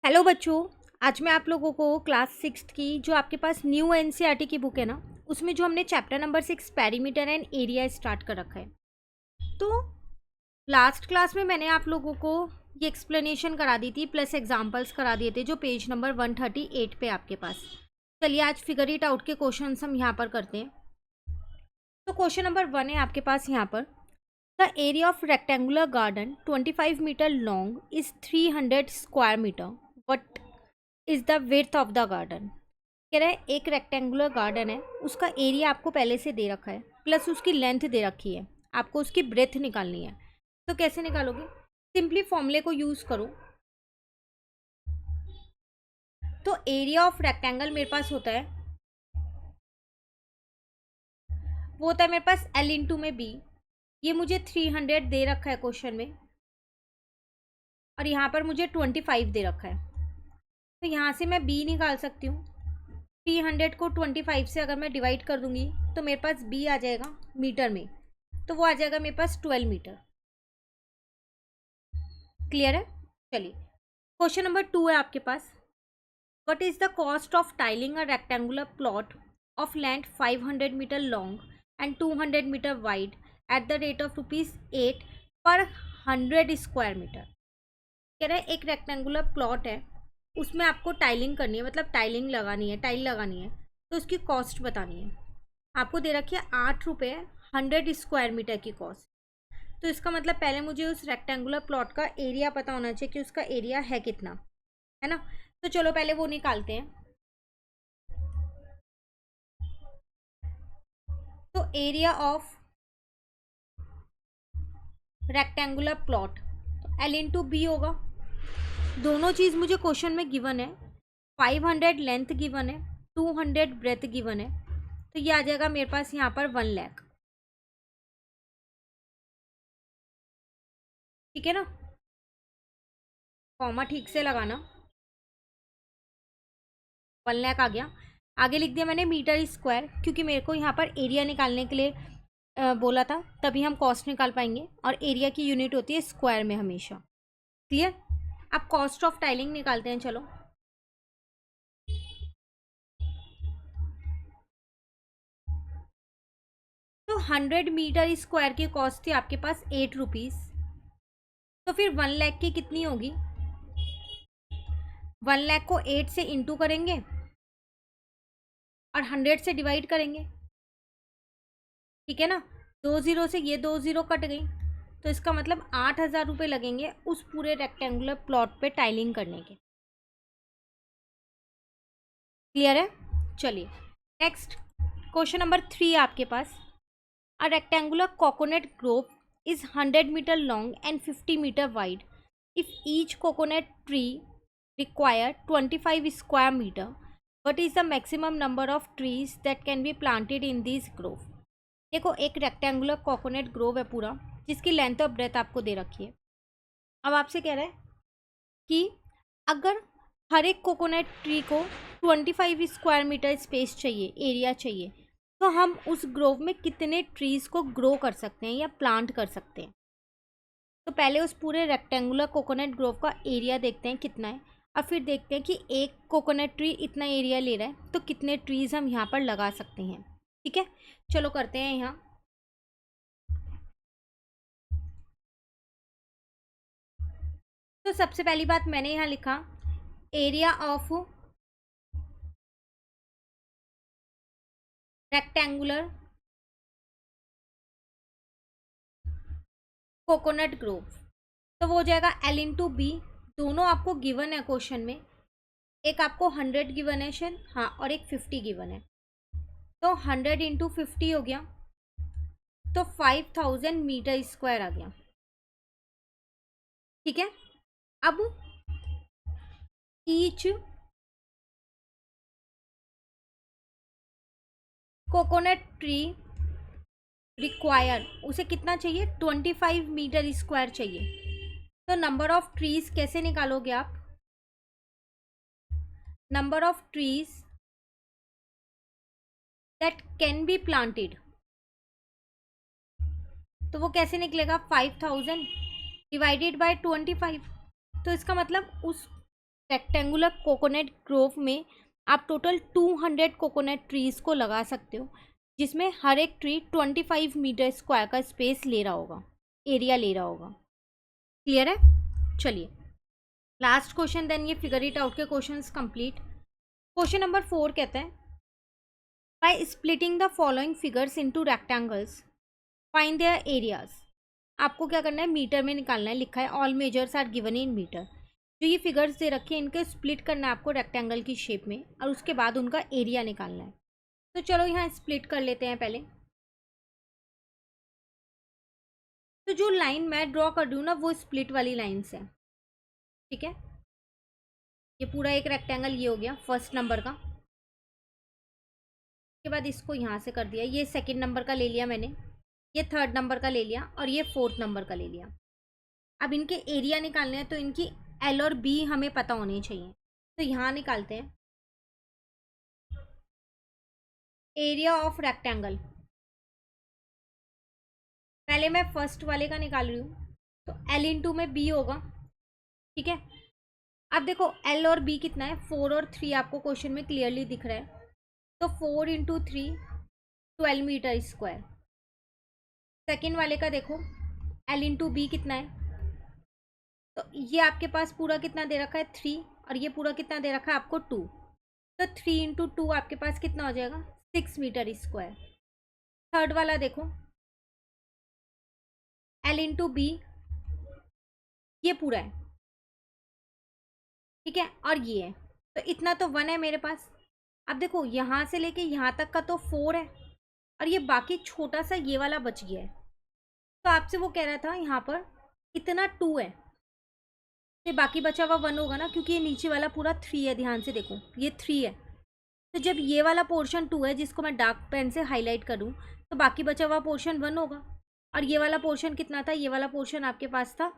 Hello बच्चों। आज मैं आप लोगों को क्लास सिक्स्थ की जो आपके पास न्यू एनसीईआरटी की बुक है ना, उसमें जो हमने chapter number 6 perimeter and area start कर रखा है। तो लास्ट क्लास में मैंने आप लोगों को ये एक्सप्लेनेशन करा दी थी, प्लस एग्जांपल्स करा दिए थे जो पेज नंबर 138 पे आपके पास। चलिए आज फिगर इट आउट के क्वेश्चन हम यहाँ पर करते हैं। तो क्वेश्चन नंबर 1 है आपके पास यहाँ पर, the area of rectangular garden 25 metre long is 300 square metre, what is the width of the garden. कह रहा है एक रेक्टेंगुलर गार्डन है, उसका एरिया आपको पहले से दे रखा है, प्लस उसकी लेंथ दे रखी है, आपको उसकी ब्रेथ निकालनी है। तो कैसे निकालोगे? सिंपली फॉर्मूले को यूज करो। तो एरिया ऑफ रेक्टेंगल मेरे पास होता है, वो होता है मेरे पास L इंटू में B। ये मुझे 300 दे रखा है क्वेश्चन में, और यहाँ पर मुझे 25 दे रखा है। तो यहाँ से मैं B निकाल सकती हूँ। 300 को 25 से अगर मैं डिवाइड कर दूंगी तो मेरे पास B आ जाएगा मीटर में, तो वो आ जाएगा मेरे पास 12 मीटर। क्लियर है? चलिए क्वेश्चन नंबर 2 है आपके पास, what is the cost of tiling a rectangular plot of land 500 metre long and 200 metre wide at the rate of ₹8 per 100 square metre. कह रहे हैं एक रेक्टेंगुलर प्लॉट है, उसमें आपको टाइलिंग करनी है, मतलब टाइलिंग लगानी है, टाइल लगानी है, तो उसकी कॉस्ट बतानी है। आपको दे रखी है ₹8 100 स्क्वायर मीटर की कॉस्ट। तो इसका मतलब पहले मुझे उस रेक्टेंगुलर प्लॉट का एरिया पता होना चाहिए कि उसका एरिया है कितना, है ना। तो चलो पहले वो निकालते हैं। तो area of rectangular plot L into B होगा। दोनों चीज़ मुझे क्वेश्चन में गिवन है, 500 लेंथ गिवन है, 200 ब्रेथ गिवन है, तो ये आ जाएगा मेरे पास यहाँ पर 1 लाख। ठीक है ना, कॉमा ठीक से लगाना। 1 लाख आ गया। आगे लिख दिया मैंने मीटर स्क्वायर, क्योंकि मेरे को यहाँ पर एरिया निकालने के लिए बोला था, तभी हम कॉस्ट निकाल पाएंगे, और एरिया की यूनिट होती है स्क्वायर में हमेशा। क्लियर? अब कॉस्ट ऑफ टाइलिंग निकालते हैं। चलो तो 100 मीटर स्क्वायर की कॉस्ट थी आपके पास ₹8। तो फिर 1 लाख की कितनी होगी? 1 लाख को 8 से इंटू करेंगे और 100 से डिवाइड करेंगे। ठीक है ना, 2 जीरो से ये 2 जीरो कट गई, तो इसका मतलब 8,000 लगेंगे उस पूरे रेक्टेंगुलर प्लॉट पे टाइलिंग करने के। क्लियर है? चलिए नेक्स्ट क्वेश्चन नंबर 3 आपके पास, a rectangular coconut grove is 100 metre long and 50 metre wide. If each coconut tree require 25 square meter, what is the maximum number of trees that can be planted in this grove। देखो एक rectangular coconut Grove है पूरा, जिसकी length और breath आपको दे रखी है। अब आपसे कह रहा है कि अगर हर एक कोकोनट ट्री को 25 स्क्वायर मीटर स्पेस चाहिए, एरिया चाहिए, तो हम उस ग्रोव में कितने ट्रीज को ग्रो कर सकते हैं या प्लांट कर सकते हैं। तो पहले उस पूरे रेक्टेंगुलर कोकोनट ग्रोव का एरिया देखते हैं कितना है, और फिर देखते हैं कि एक कोकोनट ट्री इतना एरिया ले रहा है, तो कितने ट्रीज हम यहाँ पर लगा सकते हैं। ठीक है, चलो करते हैं यहाँ। तो सबसे पहली बात मैंने यहाँ लिखा area of rectangular coconut Grove, तो वो हो जाएगा L इंटू बी। दोनों आपको गिवन है क्वेश्चन में, एक आपको 100 गिवन है शायद, हाँ, और एक 50 गिवन है। तो 100 इंटू 50 हो गया, तो 5000 मीटर स्क्वायर आ गया। ठीक है, अब ईच कोकोनट ट्री रिक्वायर, उसे कितना चाहिए? 25 मीटर स्क्वायर चाहिए। तो नंबर ऑफ ट्रीज कैसे निकालोगे आप? Number of trees that can be planted, तो वो कैसे निकलेगा? 5000 डिवाइडेड बाय 25। तो इसका मतलब उस रेक्टेंगुलर कोकोनट ग्रोव में आप टोटल 200 कोकोनट ट्रीज को लगा सकते हो, जिसमें हर एक ट्री 25 मीटर स्क्वायर का स्पेस ले रहा होगा, एरिया ले रहा होगा। क्लियर है? चलिए लास्ट क्वेश्चन, देन ये फिगर इट आउट के क्वेश्चंस कंप्लीट। क्वेश्चन नंबर 4 कहते हैं, by splitting the following figures into rectangles find there areas. आपको क्या करना है, मीटर में निकालना है, लिखा है all measures are given in metre. जो ये फिगर्स दे रखे हैं इनके स्प्लिट करना है आपको रेक्टेंगल की शेप में, और उसके बाद उनका एरिया निकालना है। तो चलो यहाँ स्प्लिट कर लेते हैं पहले। तो जो लाइन मैं ड्रॉ कर रही हूँ ना वो स्प्लिट वाली लाइन्स है, ठीक है। ये पूरा एक रेक्टेंगल ये हो गया फर्स्ट नंबर का। उसके बाद इसको यहाँ से कर दिया, ये सेकंड नंबर का ले लिया मैंने, ये थर्ड नंबर का ले लिया, और ये फोर्थ नंबर का ले लिया। अब इनके एरिया निकालने हैं, तो इनकी एल और बी हमें पता होनी चाहिए। तो यहाँ निकालते हैं एरिया ऑफ रेक्टेंगल। पहले मैं फर्स्ट वाले का निकाल रही हूँ, तो एल इंटू में बी होगा, ठीक है। अब देखो एल और बी कितना है, 4 और 3 आपको क्वेश्चन में क्लियरली दिख रहा है। तो 4 इंटू 3 12 मीटर स्क्वायर। सेकेंड वाले का देखो एल इंटू बी कितना है, तो ये आपके पास पूरा कितना दे रखा है 3, और ये पूरा कितना दे रखा है आपको 2। तो 3 इंटू 2 आपके पास कितना हो जाएगा 6 मीटर स्क्वायर। थर्ड वाला देखो एल इंटू बी, ये पूरा है, ठीक है, और ये है, तो इतना तो 1 है मेरे पास। अब देखो यहाँ से लेके यहाँ तक का तो 4 है, और ये बाकी छोटा सा ये वाला बच गया है। तो आपसे वो कह रहा था यहाँ पर इतना 2 है, तो बाकी बचा हुआ 1 होगा ना, क्योंकि ये नीचे वाला पूरा 3 है, ध्यान से देखो ये 3 है। तो जब ये वाला पोर्शन 2 है, जिसको मैं डार्क पेन से हाईलाइट करूँ, तो बाकी बचा हुआ पोर्शन 1 होगा। और ये वाला पोर्शन कितना था, ये वाला पोर्शन आपके पास था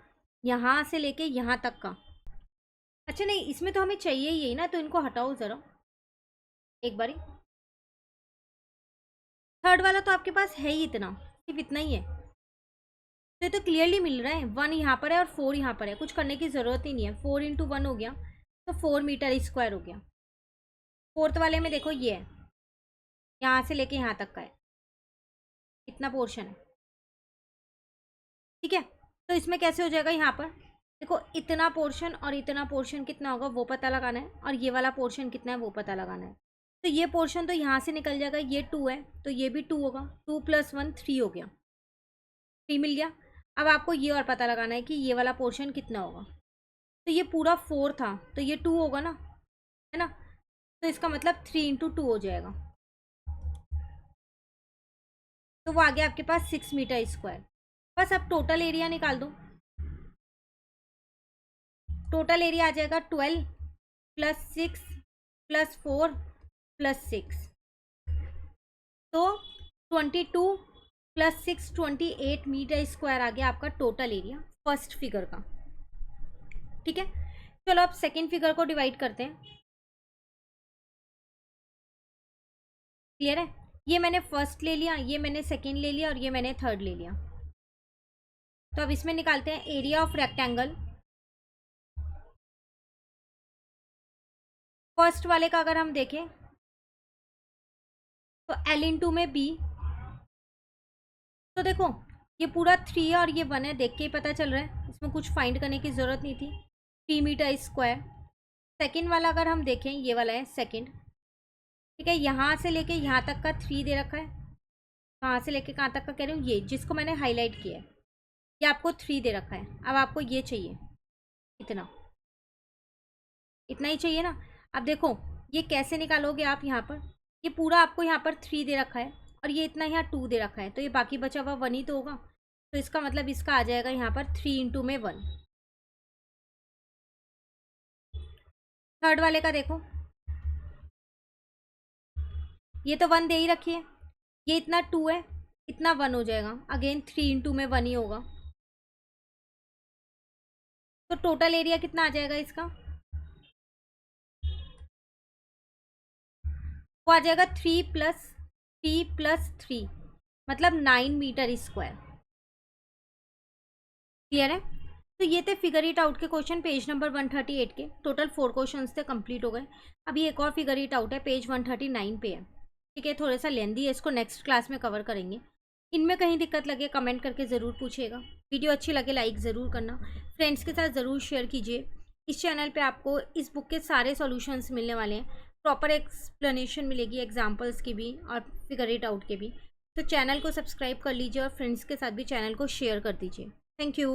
यहाँ से लेके यहाँ तक का। अच्छा नहीं, इसमें तो हमें चाहिए यही ना, तो इनको हटाओ ज़रा एक बारी। थर्ड वाला तो आपके पास है ही इतना, सिर्फ इतना ही है, तो ये तो क्लियरली मिल रहा है। 1 यहाँ पर है और 4 यहाँ पर है, कुछ करने की ज़रूरत ही नहीं है। 4 इंटू 1 हो गया, तो 4 मीटर स्क्वायर हो गया। फोर्थ वाले में देखो ये है, यहाँ से लेके यहाँ तक का है, इतना पोर्शन है, ठीक है। तो इसमें कैसे हो जाएगा, यहाँ पर देखो इतना पोर्शन और इतना पोर्शन कितना होगा वो पता लगाना है, और ये वाला पोर्शन कितना है वो पता लगाना है। तो ये पोर्शन तो यहाँ से निकल जाएगा, ये 2 है तो ये भी 2 होगा, 2 + 1 3 हो गया, 3 मिल गया। अब आपको ये और पता लगाना है कि ये वाला पोर्शन कितना होगा। तो ये पूरा 4 था, तो ये 2 होगा ना, है ना। तो इसका मतलब 3 इंटू 2 हो जाएगा, तो वो आ गया आपके पास 6 मीटर स्क्वायर। बस अब टोटल एरिया निकाल दो। टोटल एरिया आ जाएगा 12 + 6 + 4 + 6, तो 22 + 6 28 मीटर स्क्वायर आ गया आपका टोटल एरिया फर्स्ट फिगर का, ठीक है। चलो अब सेकेंड फिगर को डिवाइड करते हैं। क्लियर है? ये मैंने फर्स्ट ले लिया, ये मैंने सेकेंड ले लिया, और ये मैंने थर्ड ले लिया। तो अब इसमें निकालते हैं एरिया ऑफ रेक्टेंगल। फर्स्ट वाले का अगर हम देखें तो एल इंटू में बी, तो देखो ये पूरा 3 है और ये 1 है, देख के ही पता चल रहा है, इसमें कुछ फाइंड करने की ज़रूरत नहीं थी। 3 मीटर स्क्वायर। सेकेंड वाला अगर हम देखें, ये वाला है सेकेंड, ठीक है, यहाँ से लेके यहाँ तक का 3 दे रखा है। कहाँ से लेके कहाँ तक का कह रही हूँ, ये जिसको मैंने हाईलाइट किया है, ये आपको 3 दे रखा है। अब आपको ये चाहिए इतना, इतना ही चाहिए ना। अब देखो ये कैसे निकालोगे आप, यहाँ पर ये पूरा आपको यहाँ पर 3 दे रखा है, और ये इतना यहाँ 2 दे रखा है, तो ये बाकी बचा हुआ 1 ही तो होगा। तो इसका मतलब इसका आ जाएगा यहाँ पर 3 इंटू में 1। थर्ड वाले का देखो, ये तो 1 दे ही रखी है, ये इतना 2 है, इतना 1 हो जाएगा, अगेन 3 इंटू में 1 ही होगा। तो टोटल एरिया कितना आ जाएगा इसका, वो आ जाएगा 3 + 3 + 3, मतलब 9 मीटर स्क्वायर। क्लियर है? तो ये थे फिगर इट आउट के क्वेश्चन पेज नंबर 138 के। टोटल 4 क्वेश्चन थे, कंप्लीट हो गए। अभी एक और फिगर इट आउट है, पेज 139 पे है। ठीक है, थोड़ा सा लेंदी है, इसको नेक्स्ट क्लास में कवर करेंगे। इनमें कहीं दिक्कत लगे कमेंट करके ज़रूर पूछिएगा। वीडियो अच्छी लगे लाइक ज़रूर करना, फ्रेंड्स के साथ ज़रूर शेयर कीजिए। इस चैनल पे आपको इस बुक के सारे सॉल्यूशंस मिलने वाले हैं, प्रॉपर एक्सप्लेनेशन मिलेगी एग्जांपल्स की भी और फिगर इट आउट के भी। तो चैनल को सब्सक्राइब कर लीजिए और फ्रेंड्स के साथ भी चैनल को शेयर कर दीजिए। Thank you.